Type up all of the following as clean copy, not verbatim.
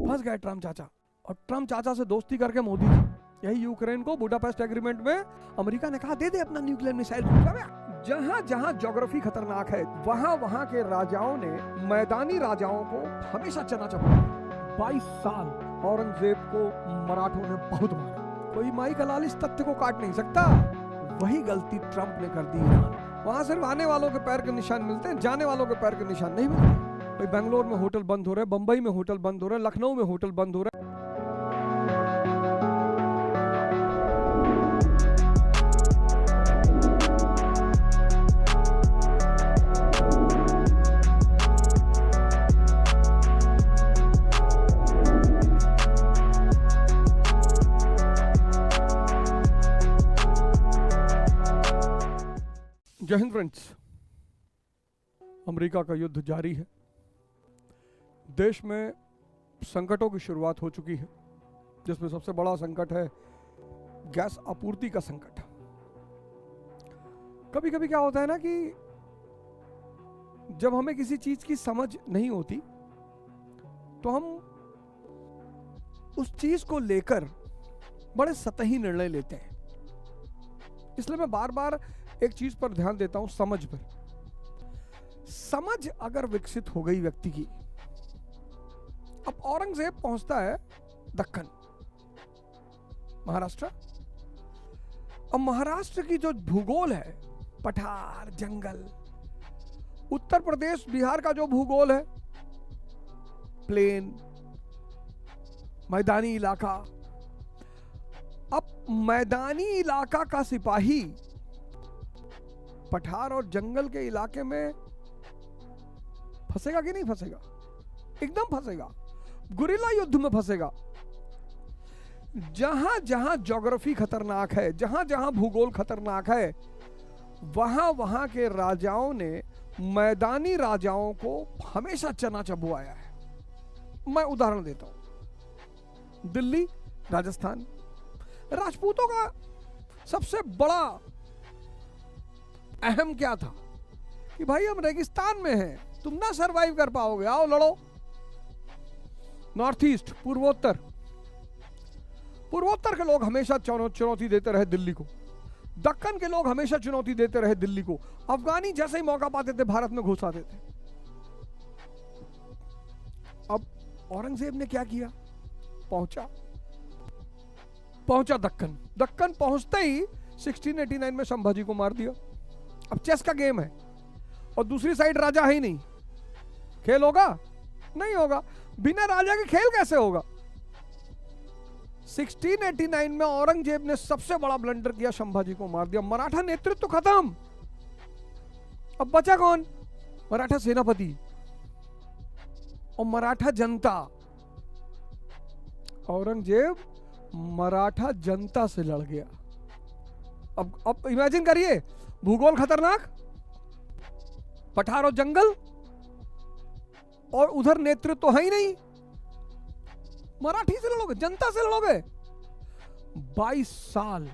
फंस गए ट्रम्प चाचा। और ट्रम्प चाचा से दोस्ती करके मोदी जी, यही यूक्रेन को बुडापेस्ट एग्रीमेंट में अमेरिका ने कहा दे दे अपना न्यूक्लियर मिसाइल। जहां जहां ज्योग्राफी खतरनाक है वहां वहां के राजाओं ने मैदानी राजाओं को हमेशा चना चबा। 22 साल औरंगजेब को मराठों ने बहुत मारा। कोई माई कलाल इस तथ्य को काट नहीं सकता। वही गलती ट्रंप ने कर दी ईरान। वहां सिर्फ आने वालों के पैर के निशान मिलते हैं, जाने वालों के पैर के निशान नहीं मिलते। भाई बेंगलोर में होटल बंद हो रहे, बंबई में होटल बंद हो रहे, लखनऊ में होटल बंद हो रहे। जय हिंद फ्रेंड्स। अमेरिका का युद्ध जारी है। देश में संकटों की शुरुआत हो चुकी है, जिसमें सबसे बड़ा संकट है गैस आपूर्ति का संकट। कभी कभी क्या होता है ना कि जब हमें किसी चीज की समझ नहीं होती तो हम उस चीज को लेकर बड़े सतही निर्णय लेते हैं। इसलिए मैं बार बार एक चीज पर ध्यान देता हूं, समझ पर। समझ अगर विकसित हो गई व्यक्ति की, अब औरंगजेब पहुंचता है दक्कन, महाराष्ट्र। अब महाराष्ट्र की जो भूगोल है, पठार, जंगल। उत्तर प्रदेश बिहार का जो भूगोल है, प्लेन, मैदानी इलाका। अब मैदानी इलाका का सिपाही पठार और जंगल के इलाके में फंसेगा कि नहीं फंसेगा? एकदम फंसेगा, गुरिल्ला युद्ध में फंसेगा। जहां जहां ज्योग्राफी खतरनाक है, जहां जहां भूगोल खतरनाक है, वहां वहां के राजाओं ने मैदानी राजाओं को हमेशा चना चबुआया है। मैं उदाहरण देता हूं, दिल्ली, राजस्थान। राजपूतों का सबसे बड़ा अहम क्या था कि भाई हम रेगिस्तान में हैं, तुम ना सरवाइव कर पाओगे, आओ लड़ो। नॉर्थ ईस्ट, पूर्वोत्तर के लोग हमेशा चुनौती देते रहे दिल्ली को। दक्कन के लोग हमेशा चुनौती देते रहे दिल्ली को। अफगानी जैसे ही मौका पाते थे भारत में घुस आते थे। अब औरंगजेब ने क्या किया? पहुंचा दक्कन पहुंचते ही 1689 में संभाजी को मार दिया। अब चेस का गेम है और दूसरी साइड राजा है ही नहीं, खेल होगा? नहीं होगा। बिना राजा के खेल कैसे होगा? 1689 में औरंगजेब ने सबसे बड़ा ब्लंडर किया, संभाजी को मार दिया। मराठा नेतृत्व खत्म। अब बचा कौन? मराठा सेनापति और मराठा जनता। औरंगजेब मराठा जनता से लड़ गया। अब इमेजिन करिए, भूगोल खतरनाक, पठार और जंगल, और उधर नेतृत्व तो है ही नहीं। मराठी से लड़ोगे, जनता से लड़ोगे। 22 साल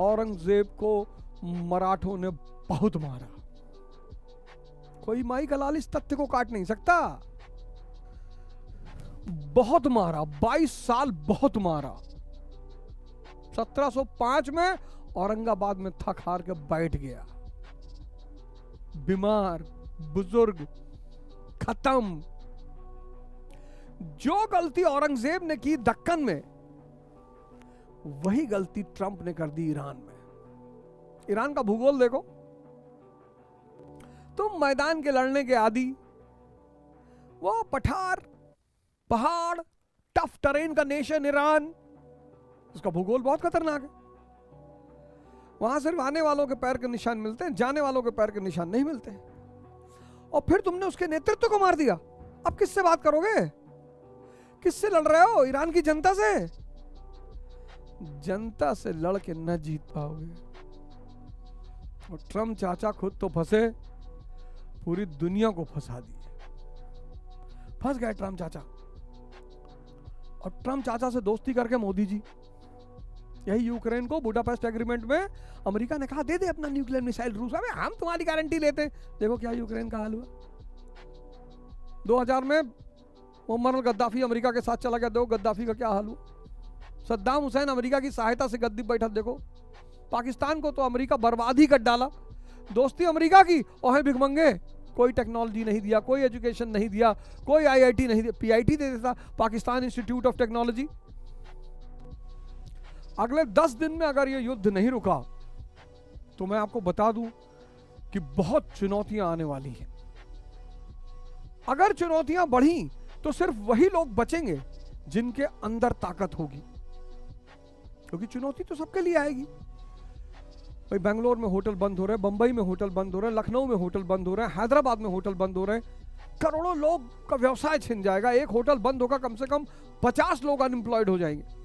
औरंगजेब को मराठों ने बहुत मारा। कोई माई कलाल इस तथ्य को काट नहीं सकता। बहुत मारा, 22 साल बहुत मारा। 1705 में औरंगाबाद में थक हार के बैठ गया, बीमार, बुजुर्ग, खत्म। जो गलती औरंगजेब ने की दक्कन में, वही गलती ट्रंप ने कर दी ईरान में। ईरान का भूगोल देखो, तुम मैदान के लड़ने के आदी। वो पठार, पहाड़, टफ टेरेन का नेशन ईरान, उसका भूगोल बहुत खतरनाक है। वहां सिर्फ आने वालों के पैर के निशान मिलते हैं, जाने वालों के पैर के निशान नहीं मिलते। और फिर तुमने उसके नेतृत्व को मार दिया। अब किससे बात करोगे? किससे लड़ रहे हो? ईरान की जनता से। जनता से लड़ के न जीत पाओगे। और ट्रम्प चाचा खुद तो फंसे, पूरी दुनिया को फंसा दिए। फंस गए ट्रम्प चाचा। और ट्रम्प चाचा से दोस्ती करके मोदी जी, यही यूक्रेन को बुडापेस्ट एग्रीमेंट में अमेरिका ने कहा दे दे अपना न्यूक्लियर मिसाइल रूस। हम तुम्हारी गारंटी लेते हैं। देखो क्या यूक्रेन का हाल हुआ। 2000 में मुअम्मर गद्दाफी अमेरिका के साथ चला गया, देखो गद्दाफी का क्या हाल हुआ। सद्दाम हुसैन अमेरिका की सहायता से गद्दी बैठा, देखो पाकिस्तान को तो अमेरिका बर्बाद ही कर डाला। दोस्ती अमेरिका की और है भिखमंगे, कोई टेक्नोलॉजी नहीं दिया, कोई एजुकेशन नहीं दिया, कोई आईआईटी नहीं दिया, पीआईटी दे देता, पाकिस्तान इंस्टीट्यूट ऑफ टेक्नोलॉजी। अगले 10 दिन में अगर ये युद्ध नहीं रुका तो मैं आपको बता दूं कि बहुत चुनौतियां आने वाली हैं। अगर चुनौतियां बढ़ी तो सिर्फ वही लोग बचेंगे जिनके अंदर ताकत होगी, क्योंकि चुनौती तो सबके लिए आएगी। भाई बेंगलोर में होटल बंद हो रहे हैं, बंबई में होटल बंद हो रहे हैं, लखनऊ में होटल बंद हो रहे हैं, हैदराबाद में होटल बंद हो रहे हैं, करोड़ों लोग का व्यवसाय छिन जाएगा। एक होटल बंद होगा, कम से कम 50 लोग अनएम्प्लॉयड हो जाएंगे।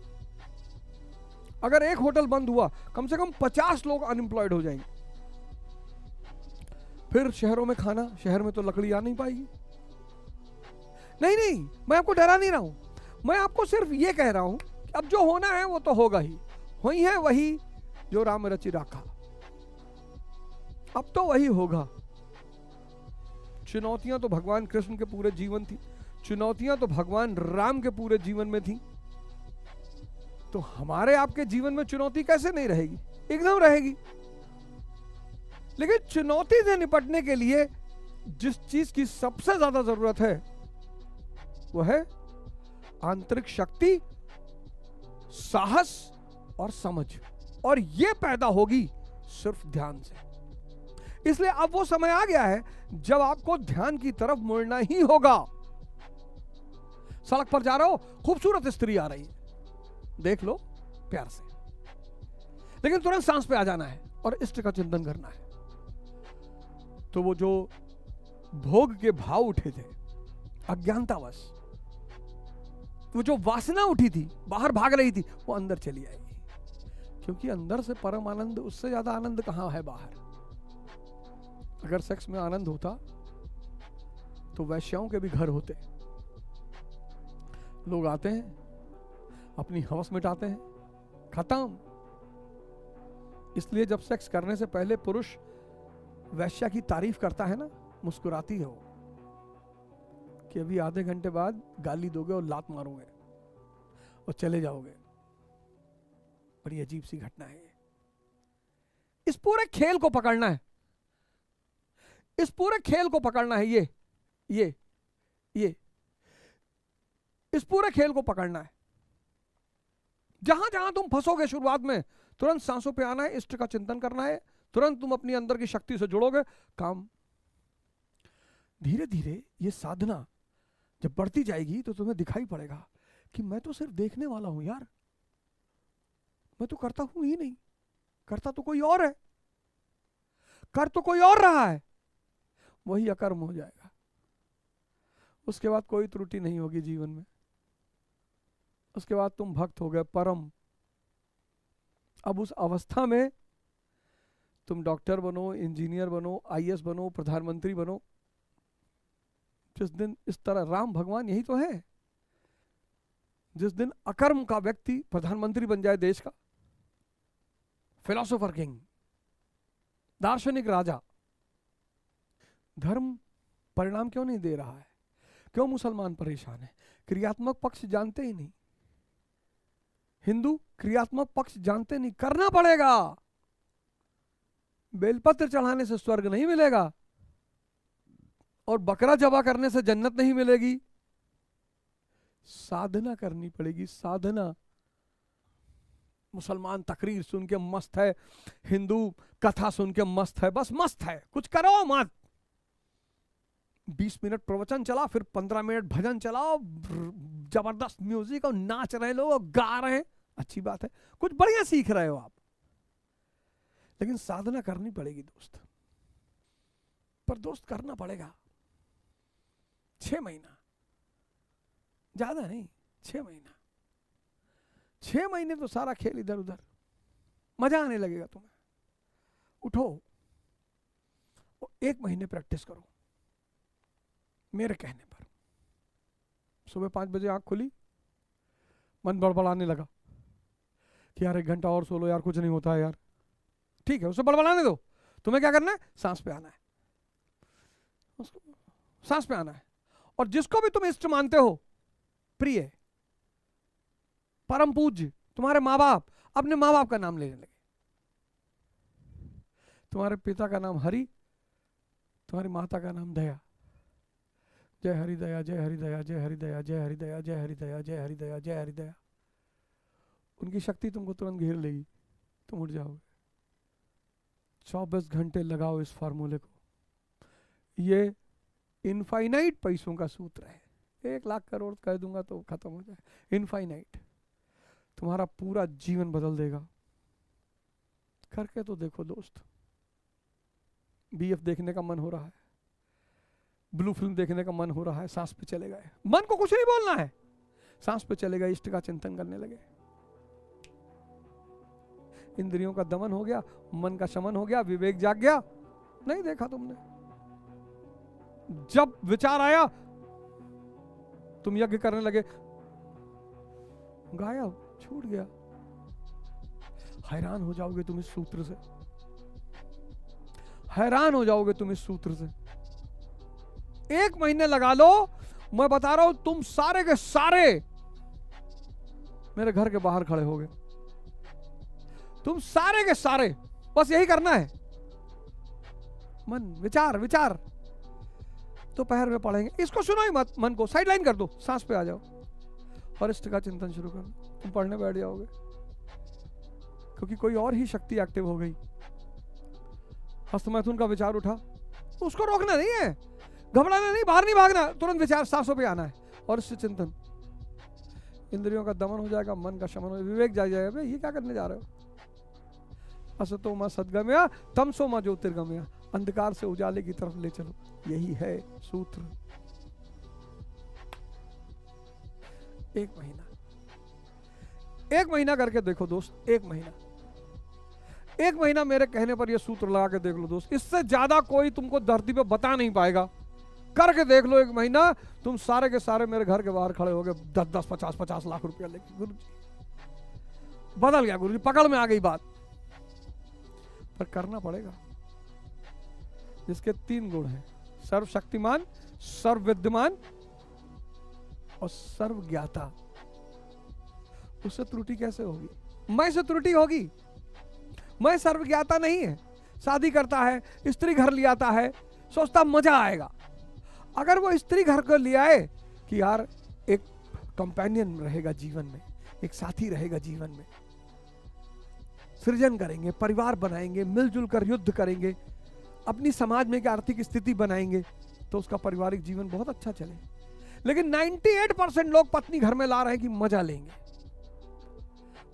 अगर एक होटल बंद हुआ, कम से कम 50 लोग अनएम्प्लॉयड हो जाएंगे। फिर शहरों में खाना, शहर में तो लकड़ी आ नहीं पाएगी। नहीं, मैं आपको डरा नहीं रहा हूं, मैं आपको सिर्फ ये कह रहा हूं कि अब जो होना है वो तो होगा ही, वही है वही जो राम रचि राखा, अब तो वही होगा। चुनौतियां तो भगवान कृष्ण के पूरे जीवन थी, चुनौतियां तो भगवान राम के पूरे जीवन में थी, तो हमारे आपके जीवन में चुनौती कैसे नहीं रहेगी? एकदम रहेगी। लेकिन चुनौती से निपटने के लिए जिस चीज की सबसे ज्यादा जरूरत है वो है आंतरिक शक्ति, साहस और समझ, और ये पैदा होगी सिर्फ ध्यान से। इसलिए अब वो समय आ गया है जब आपको ध्यान की तरफ मुड़ना ही होगा। सड़क पर जा रहे हो, खूबसूरत स्त्री आ रही है, देख लो प्यार से, लेकिन तुरंत सांस पे आ जाना है और इष्ट का चिंतन करना है। तो वो जो भोग के भाव उठे थे अज्ञानतावश, वो जो वासना उठी थी, बाहर भाग रही थी, वो अंदर चली आएगी, क्योंकि अंदर से परम आनंद, उससे ज्यादा आनंद कहां है बाहर। अगर सेक्स में आनंद होता तो वैश्याओं के भी घर होते। लोग आते हैं, अपनी हवस मिटाते हैं, खत्म। इसलिए जब सेक्स करने से पहले पुरुष वैश्या की तारीफ करता है ना, मुस्कुराती है वो कि अभी आधे घंटे बाद गाली दोगे और लात मारोगे और चले जाओगे। बड़ी अजीब सी घटना है ये। इस पूरे खेल को पकड़ना है, इस पूरे खेल को पकड़ना है, ये इस पूरे खेल को पकड़ना है। जहां जहां तुम फंसोगे शुरुआत में, तुरंत सांसों पे आना है, इष्ट का चिंतन करना है, तुरंत तुम अपनी अंदर की शक्ति से जुड़ोगे, काम। धीरे धीरे ये साधना जब बढ़ती जाएगी तो तुम्हें दिखाई पड़ेगा कि मैं तो सिर्फ देखने वाला हूं यार, मैं तो करता हूं ही नहीं, करता तो कोई और है, कर तो कोई और रहा है। वही अकर्म हो जाएगा। उसके बाद कोई त्रुटि नहीं होगी जीवन में। उसके बाद तुम भक्त हो गए परम। अब उस अवस्था में तुम डॉक्टर बनो, इंजीनियर बनो, आईएएस बनो, प्रधानमंत्री बनो। जिस दिन इस तरह, राम भगवान यही तो है, जिस दिन अकर्म का व्यक्ति प्रधानमंत्री बन जाए देश का, फिलोसोफर किंग, दार्शनिक राजा, धर्म परिणाम क्यों नहीं दे रहा है? क्यों मुसलमान परेशान है? क्रियात्मक पक्ष जानते ही नहीं। हिंदू क्रियात्मक पक्ष जानते नहीं। करना पड़ेगा। बेलपत्र चढ़ाने से स्वर्ग नहीं मिलेगा और बकरा जबा करने से जन्नत नहीं मिलेगी। साधना करनी पड़ेगी, साधना। मुसलमान तकरीर सुन के मस्त है, हिंदू कथा सुन के मस्त है, बस मस्त है, कुछ करो मत। 20 मिनट प्रवचन चला, फिर 15 मिनट भजन चलाओ, जबरदस्त म्यूजिक और नाच रहे लोग, गा रहे हैं, अच्छी बात है, कुछ बढ़िया सीख रहे हो आप, लेकिन साधना करनी पड़ेगी दोस्त। पर दोस्त करना पड़ेगा 6 महीना, ज्यादा नहीं, 6 महीना। 6 महीने तो सारा खेल इधर उधर, मजा आने लगेगा तुम्हें। उठो और 1 महीने प्रैक्टिस करो मेरे कहने पर। सुबह 5 बजे आंख खुली, मन बड़बड़ाने लगा कि यार 1 घंटा और सो लो यार, कुछ नहीं होता है यार। ठीक है, उसे बड़बड़ाने दो। तुम्हें क्या करना है? सांस पे आना है, उसको सांस पे आना है। और जिसको भी तुम इष्ट मानते हो प्रिय, परम पूज्य, तुम्हारे माँ बाप अपने माँ बाप का नाम लेने लगे। तुम्हारे पिता का नाम हरि, तुम्हारी माता का नाम दया। जय हरि दया, जय हरि दया, जय हरि दया, जय हरि दया, जय हरि दया, जय हरि दया, जय हरि दया। उनकी शक्ति तुमको तुरंत घेर लेगी, तुम उठ जाओगे। 24 घंटे लगाओ इस फार्मूले को। ये इनफाइनाइट पैसों का सूत्र है। 1 लाख करोड़ कह दूंगा तो खत्म हो जाए। इनफाइनाइट तुम्हारा पूरा जीवन बदल देगा। करके तो देखो दोस्त। बीएफ देखने का मन हो रहा है, ब्लू फिल्म देखने का मन हो रहा है, सांस पे चले गए। मन को कुछ नहीं बोलना है, सांस पे चले गए, इष्ट का चिंतन करने लगे। इंद्रियों का दमन हो गया, मन का शमन हो गया, विवेक जाग गया। नहीं देखा तुमने? जब विचार आया तुम यज्ञ करने लगे, गायब, छूट गया। हैरान हो जाओगे तुम इस सूत्र से, हैरान हो जाओगे तुम इस सूत्र से। 1 महीने लगा लो, मैं बता रहा हूं, तुम सारे के सारे मेरे घर के बाहर खड़े हो गए। तुम सारे के सारे, बस यही करना है। मन, विचार, विचार तो पैर में पड़ेंगे। इसको सुनो ही मत, मन को साइडलाइन कर दो, सांस पे आ जाओ और इष्ट का चिंतन शुरू कर दो। तुम पढ़ने बैठ जाओगे, क्योंकि कोई और ही शक्ति एक्टिव हो गई। हस्तमैथुन का विचार उठा, उसको रोकना नहीं है, घबराना नहीं, बाहर नहीं भागना, तुरंत विचार सांसों पे आना है और इससे चिंतन। इंद्रियों का दमन हो जाएगा, मन का शमन हो जाएगा, विवेक जाग जाएगा। ये क्या करने जा रहे हो? असतो मा सद्गमया, तमसो मा ज्योतिर्गमया। अंधकार से उजाले की तरफ ले चलो, यही है सूत्र। 1 महीना, 1 महीना करके देखो दोस्त। 1 महीना, 1 महीना मेरे कहने पर यह सूत्र लगा के देख लो दोस्त। इससे ज्यादा कोई तुमको धरती पे बता नहीं पाएगा। करके देख लो 1 महीना, तुम सारे के सारे मेरे घर के बाहर खड़े हो गए 10-10, 50-50 लाख रुपया लेके। गुरु जी बदल गया, गुरु जी पकड़ में आ गई बात। पर करना पड़ेगा। जिसके 3 गुण हैं, सर्वशक्तिमान, सर्वविद्यमान और सर्वज्ञाता, उससे त्रुटि कैसे होगी? मैं से त्रुटि होगी। मैं सर्वज्ञाता नहीं है, शादी करता है, स्त्री घर ले आता है, सोचता मजा आएगा। अगर वो स्त्री घर को ले आए कि यार एक कंपेनियन रहेगा जीवन में, एक साथी रहेगा जीवन में, सृजन करेंगे, परिवार बनाएंगे, मिलजुल कर युद्ध करेंगे, अपनी समाज में एक आर्थिक स्थिति बनाएंगे, तो उसका पारिवारिक जीवन बहुत अच्छा चले। लेकिन 98% लोग पत्नी घर में ला रहे हैं कि मजा लेंगे।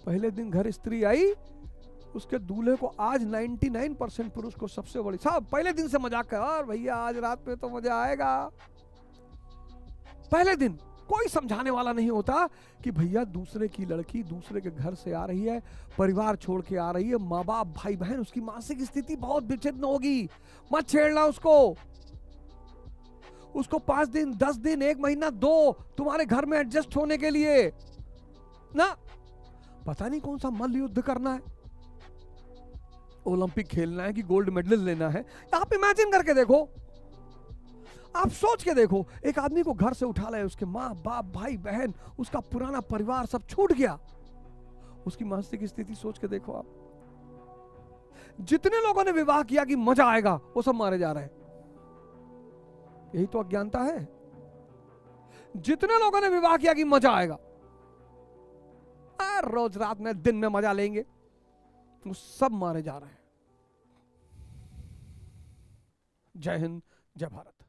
पहले दिन घर स्त्री आई, उसके दूल्हे को आज 99% पुरुष को सबसे बड़ी, सब पहले दिन से मजाक कर, और भैया आज रात में तो मजा आएगा। पहले दिन कोई समझाने वाला नहीं होता कि भैया दूसरे की लड़की दूसरे के घर से आ रही है, परिवार छोड़ के आ रही है, माँ बाप भाई बहन, उसकी मानसिक स्थिति बहुत विच्छिन्न होगी, मत छेड़ना उसको। उसको 5 दिन 10 दिन 1 महीना दो तुम्हारे घर में एडजस्ट होने के लिए ना। पता नहीं कौन सा मल्ल युद्ध करना है, ओलंपिक खेलना है कि गोल्ड मेडल लेना है। आप इमेजिन करके देखो, आप सोच के देखो, एक आदमी को घर से उठा लाए, उसके माँ बाप भाई बहन, उसका पुराना परिवार सब छूट गया, उसकी मानसिक स्थिति सोच के देखो आप। जितने लोगों ने विवाह किया कि मजा आएगा, वो सब मारे जा रहे हैं। यही तो अज्ञानता है। जितने लोगों ने विवाह किया कि मजा आएगा, रोज रात में दिन में मजा लेंगे, वो सब मारे जा रहे हैं। जय हिंद, जय भारत।